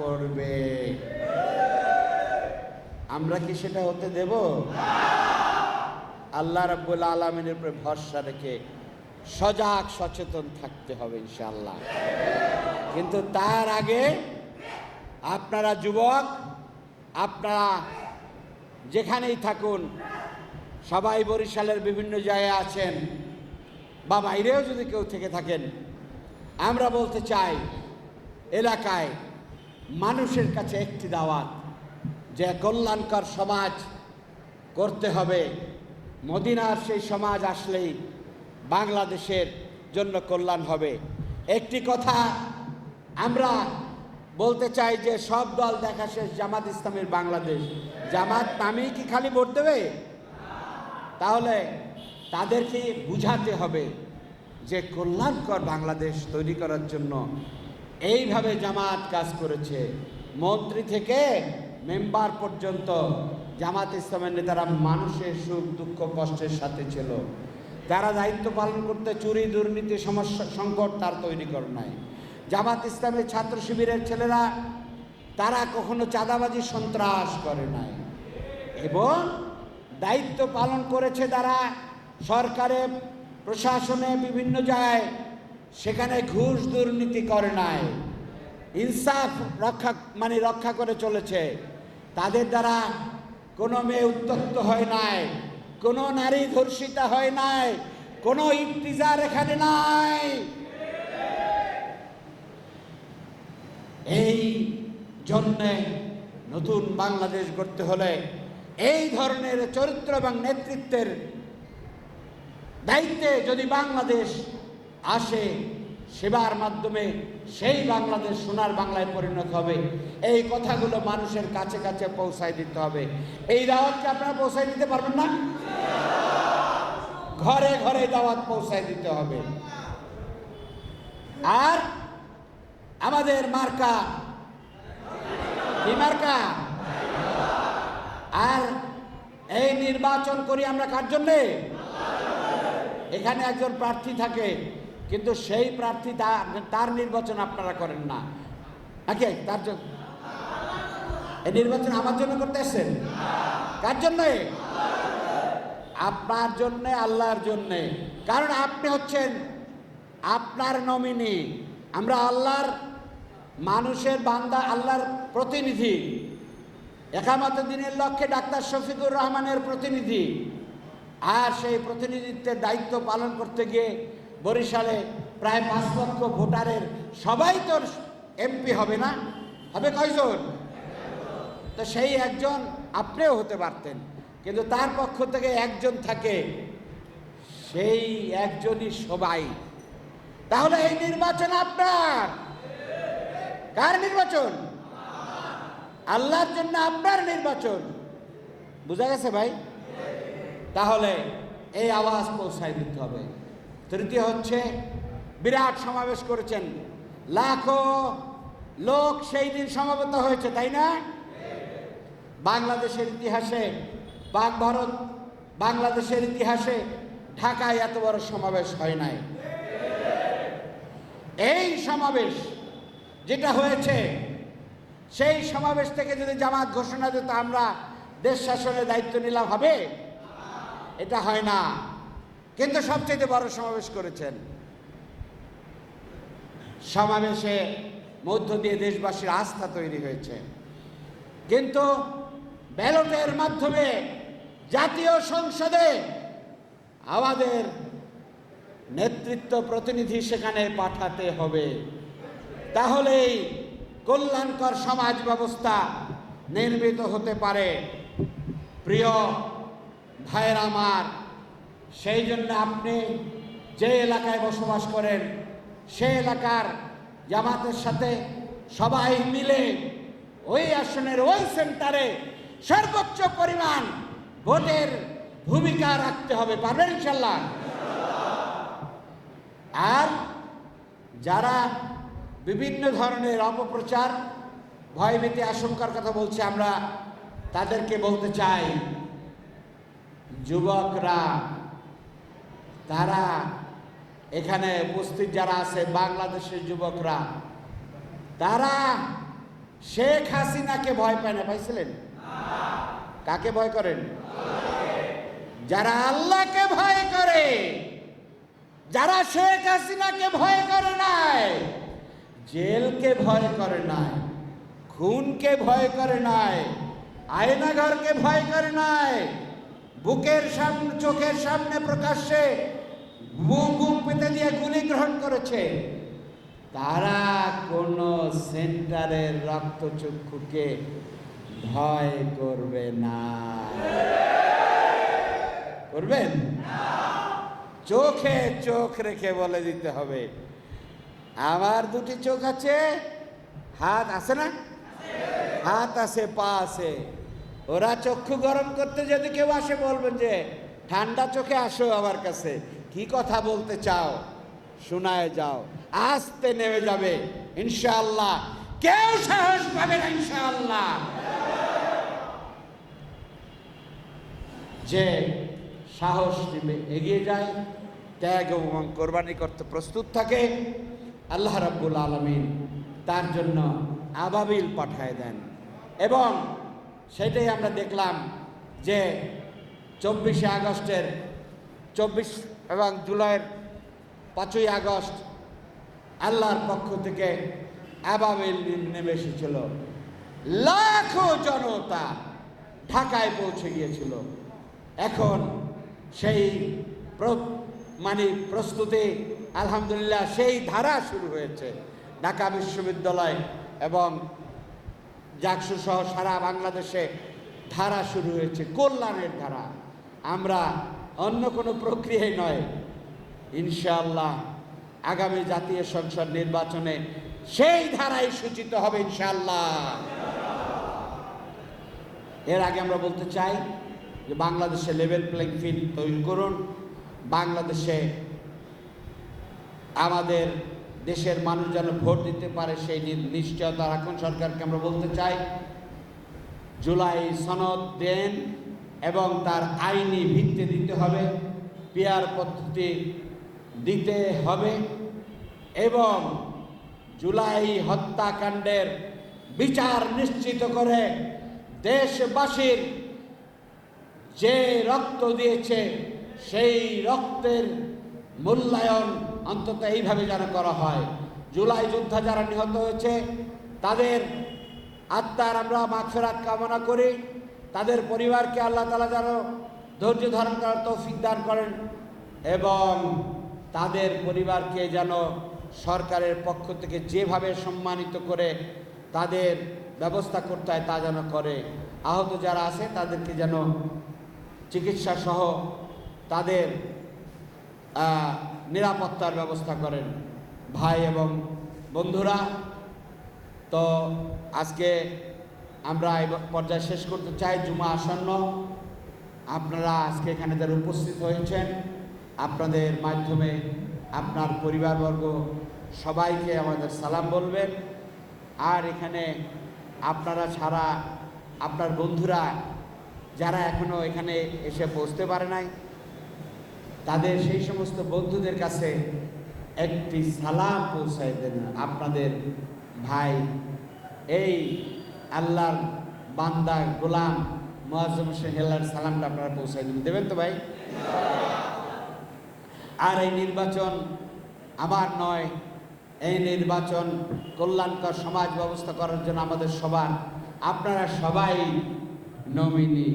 করবে। আমরা কি সেটা হতে দেব? আল্লাহ রাব্বুল আলামিনের উপরে ভরসা রেখে সজাগ সচেতন থাকতে হবে ইনশাআল্লাহ। কিন্তু তার আগে আপনারা যুবক, আপনারা যেখানেই থাকুন, সবাই বরিশালের বিভিন্ন জায়গায় আছেন বা বাইরেও যদি কেউ থেকে থাকেন, আমরা বলতে চাই এলাকায় মানুষের কাছে একটি দাওয়াত, যে কল্যাণকর সমাজ করতে হবে। মদিনার সেই সমাজ আসলেই বাংলাদেশের জন্য কল্যাণ হবে। একটি কথা আমরা বলতে চাই যে সব দল দেখা শেষ, জামাত ইসলামের বাংলাদেশ, জামাত নামেই কি খালি ভোট দেবে? তাহলে তাদেরকে বুঝাতে হবে যে কল্যাণকর বাংলাদেশ তৈরি করার জন্য এইভাবে জামাত কাজ করেছে। মন্ত্রী থেকে মেম্বার পর্যন্ত জামাত ইসলামের নেতারা মানুষের সুখ দুঃখ কষ্টের সাথে ছিল। তারা দায়িত্ব পালন করতে চুরি দুর্নীতি সমস্যা সংকট তার তৈরি করে নাই। জামাত ইসলামের ছাত্র শিবিরের ছেলেরা তারা কখনো চাঁদাবাজি সন্ত্রাস করে নাই, এবং দায়িত্ব পালন করেছে তারা সরকারের প্রশাসনে বিভিন্ন জায়গায়, সেখানে ঘুষ দুর্নীতি করে নাই, ইনসাফ রক্ষা করে চলেছে। তাদের দ্বারা কোনো মেয়ে উত্ত্যক্ত হয় নাই, কোনো নারী ধর্ষিতা হয় নাই, কোনো ইফতিজার এখানে নাই। এই জন্যে নতুন বাংলাদেশ গড়তে হলে এই ধরনের চরিত্র এবং নেতৃত্বের দায়িত্বে যদি বাংলাদেশ আসে, সেবার মাধ্যমে সেই বাংলাদেশ সোনার বাংলায় পরিণত হবে। এই কথাগুলো মানুষের কাছে কাছে পৌঁছায় দিতে হবে। এই দাওয়াতকে আপনারা পৌঁছায় দিতে পারবেন না? ঘরে ঘরে দাওয়াত পৌঁছায় দিতে হবে। আর আমাদের মার্কা কি মার্কা? আর এই নির্বাচন করি আমরা কার জন্যে? এখানে একজন প্রার্থী থাকে, কিন্তু সেই প্রার্থী তার নির্বাচন আপনারা করেন না নাকি? তার জন্য এই নির্বাচন আমার জন্য করতে এসেছেন? কার জন্যে? আপনার জন্যে, আল্লাহর জন্যে। কারণ আপনি হচ্ছেন আপনার নমিনি। আমরা আল্লাহর মানুষের বান্দা, আল্লাহর প্রতিনিধি। একামত দিনের লক্ষ্যে ডাক্তার শফিকুর রহমানের প্রতিনিধি। আর সেই প্রতিনিধিত্বের দায়িত্ব পালন করতে গিয়ে বরিশালে প্রায় 5 লক্ষ ভোটারের সবাই তো এমপি হবে না? হবে কয়জন? তো সেই একজন আপনিও হতে পারতেন, কিন্তু তার পক্ষ থেকে একজন থাকে, সেই একজনই সবাই। তাহলে এই নির্বাচন আপনার। কার নির্বাচন? আল্লাহর জন্য আপনার নির্বাচন। বুঝা গেছে ভাই? তাহলে এই আওয়াজ পৌঁছায় দিতে হবে। তৃতীয় হচ্ছে, বিরাট সমাবেশ করেছেন, লাখো লোক সেই দিন সমাবেত হয়েছে, তাই না? বাংলাদেশের ইতিহাসে, পাক ভারত বাংলাদেশের ইতিহাসে ঢাকায় এত বড় সমাবেশ হয় নাই। এই সমাবেশ যেটা হয়েছে, সেই সমাবেশ থেকে যদি জামাত ঘোষণা দিত আমরা দেশ শাসনের দায়িত্ব নিলাম, হবে? এটা হয় না। কিন্তু সবচেয়ে বড় সমাবেশ করেছেন। সমাবেশে মধ্য দিয়ে দেশবাসীর আস্থা তৈরি হয়েছে। কিন্তু ব্যালটের মাধ্যমে জাতীয় সংসদে আমাদের নেতৃত্ব প্রতিনিধি সেখানে পাঠাতে হবে। তাহলেই কল্যাণকর সমাজ ব্যবস্থা নির্মিত হতে পারে। প্রিয় ভাইয়েরা আমার, সেই জন্য আপনি যে এলাকায় বসবাস করেন, সেই এলাকার জামাতের সাথে সবাই মিলে ওই আসনের ওই সেন্টারে সর্বোচ্চ পরিমাণ ভোটের ভূমিকা রাখতে হবে। পারবেন ইনশাল্লাহ? আর যারা বিভিন্ন ধরনের অপপ্রচার, ভয়ভীতি, আশঙ্কার কথা বলছে, আমরা তাদেরকে বলতে চাই, যুবকরা, তারা এখানে উপস্থিত যারা আছে বাংলাদেশের যুবকরা, তারা শেখ হাসিনাকে ভয় পায় না, পাইছিলেন? কাকে ভয় করেন? যারা আল্লাহকে ভয় করে, যারা শেখ হাসিনাকে ভয় করে নাই, জেলকে ভয় করে নাই, খুনকে ভয় করে নাই, আয়নাঘরকে ভয় করে নাই, বুকের সামনে চোখের সামনে প্রকাশ্যে বুক পেতে দিয়ে গুলি গ্রহণ করেছে, তারা কোন সেন্টারের রক্তচক্ষুকে ভয় করবে না। করবেন? চোখে চোখ রেখে বলে দিতে হবে, আমার দুটি চোখ আছে, হাত আছে না? হাত আছে, পা আছে। ওরা চক্ষু গরম করতে যদি কেউ আসে, বলবেন যে ঠান্ডা চোখে আসো আমার কাছে, কি কথা বলতে চাও শোনায় যাও। আস্তে নেমে যাবে ইনশাআল্লাহ, কেউ সাহস পাবে না ইনশাআল্লাহ। যে সাহস নিবে, এগিয়ে যায়, ত্যাগ এবং কোরবানি করতে প্রস্তুত থাকে, আল্লাহ রাব্বুল আলামিন তার জন্য আবাবিল পাঠায় দেন। এবং সেটাই আমরা দেখলাম যে 24শে আগস্টের 24 এবং জুলাইয়ের 5ই আগস্ট আল্লাহর পক্ষ থেকে আবাবিল নেমে এসেছিল, লাখো জনতা ঢাকায় পৌঁছে গিয়েছিল। এখন সেই প্রস্তুতি আলহামদুলিল্লাহ সেই ধারা শুরু হয়েছে। ঢাকা বিশ্ববিদ্যালয় এবং জাকসু সহ সারা বাংলাদেশে ধারা শুরু হয়েছে, কল্যাণের ধারা। আমরা অন্য কোনো প্রক্রিয়ায় নয়, ইনশাআল্লাহ আগামী জাতীয় সংসদ নির্বাচনে সেই ধারাই সূচিত হবে ইনশাআল্লাহ। এর আগে আমরা বলতে চাই যে বাংলাদেশে লেভেল প্লেইং ফিল্ড তৈরি করুন। বাংলাদেশে আমাদের দেশের মানুষ যেন ভোট দিতে পারে সেই নিশ্চয়তা রাখুন। সরকারকে আমরা বলতে চাই জুলাই সনদ দেন এবং তার আইনি ভিত্তি দিতে হবে, পিয়ার পদ্ধতি দিতে হবে এবং জুলাই হত্যাকাণ্ডের বিচার নিশ্চিত করে দেশবাসীর যে রক্ত দিয়েছে সেই রক্তের মূল্যায়ন অন্তত এইভাবে যেন করা হয়। জুলাই যোদ্ধা যারা নিহত হয়েছে তাদের আত্মার আমরা মাগফিরাত কামনা করি, তাদের পরিবারকে আল্লাহ তাআলা যেন ধৈর্য ধারণ করার তৌফিক দান করেন এবং তাদের পরিবারকে যেন সরকারের পক্ষ থেকে যেভাবে সম্মানিত করে তাদের ব্যবস্থা করতে হয় তা যেন করে। আহত যারা আছে তাদেরকে যেন চিকিৎসা সহ তাদের নিরাপত্তার ব্যবস্থা করেন। ভাই এবং বন্ধুরা, তো আজকে আমরা এই পর্যায়ে শেষ করতে চাই। জুমা আসন্ন, আপনারা আজকে এখানে যারা উপস্থিত হয়েছেন আপনাদের মাধ্যমে আপনার পরিবারবর্গ সবাইকে আমাদের সালাম বলবেন। আর এখানে আপনারা ছাড়া আপনার বন্ধুরা যারা এখনও এখানে এসে পৌঁছতে পারে নাই তাদের সেই সমস্ত বন্ধুদের কাছে একটি সালাম পৌঁছায় দেন। আপনাদের ভাই এই আল্লাহর বান্দা গোলাম মুআজ্জম হোসেন হেলার সালামটা আপনারা পৌঁছায় দেবেন তো ভাই? আর এই নির্বাচন আমার নয়, এই নির্বাচন কল্যাণকর সমাজ ব্যবস্থা করার জন্য আমাদের সবার, আপনারা সবাই নমিনি।